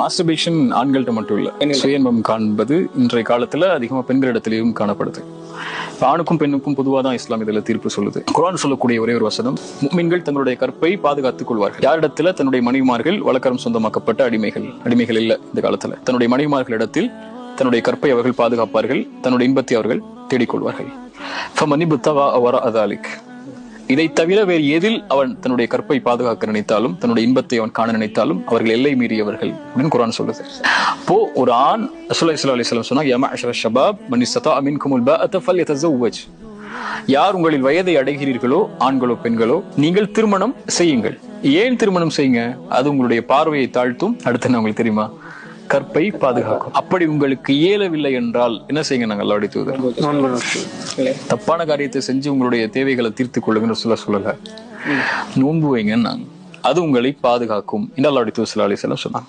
Masturbation ஆண்கள்கிட்ட மட்டும் இல்ல, சுயன்பம் காண்பது இன்றைய காலத்துல அதிகமா பெண்களிடத்திலேயும் காணப்படுது. ஆணுக்கும் பெண்ணுக்கும் பொதுவாக தான் இஸ்லாம் இதுல தீர்ப்பு சொல்லுது. குர்ஆன் சொல்லக்கூடிய ஒரே ஒரு வசனம், முஃமின்கள் தங்களுடைய கற்பை பாதுகாத்துக் கொள்வார்கள். யாரிடத்துல? தன்னுடைய மனைவிமார்கள் வழக்கரம் சொந்தமாக்கப்பட்ட அடிமைகள் இல்ல இந்த காலத்துல. தன்னுடைய மனைவிமார்களிடத்தில் தன்னுடைய கற்பை அவர்கள் பாதுகாப்பார்கள், தன்னுடைய இன்பத்தை அவர்கள் தேடிக்கொள்வார்கள். ஃபமன் இப்தகா வராஅ ذلك, இதை தவிர வேறு எதில் அவன் தன்னுடைய கற்பை பாதுகாக்க நினைத்தாலும், தன்னுடைய இன்பத்தை அவன் காண நினைத்தாலும் அவர்கள் எல்லை மீறியவர்கள் அப்படின்னு குர்ஆன் சொல்லுது. அப்போ ஒரு ஆண், ரசூலுல்லாஹி ஸல்லல்லாஹு அலைஹி வஸல்லம் சொன்னாங்க, யா மஅஷர ஷபாப் மன் இஸ்ததா மின்குமுல் பாஅத ஃபல்யதஸவ்வஜ், யார் உங்களில் வயதை அடைகிறீர்களோ, ஆண்களோ பெண்களோ, நீங்கள் திருமணம் செய்யுங்கள். ஏன் திருமணம் செய்யுங்க? அது உங்களுடைய பார்வையை தாழ்த்தும், அடுத்து என்ன உங்களுக்கு தெரியுமா, கற்பை பாதுகாக்கும். அப்படி உங்களுக்கு இயலவில்லை என்றால் என்ன செய்யுங்க? நாங்கள் அல்லாஹ்வுடைய தூதர், தப்பான காரியத்தை செஞ்சு உங்களுடைய தேவைகளை தீர்த்துக் கொள்ளுங்கன்னு சொல்லல, நோன்பு வைங்க, அது உங்களை பாதுகாக்கும் என்று அல்லாஹ்வுடைய தூதர் ஸல்லல்லாஹு அலைஹி வஸல்லம் சொன்னாங்க.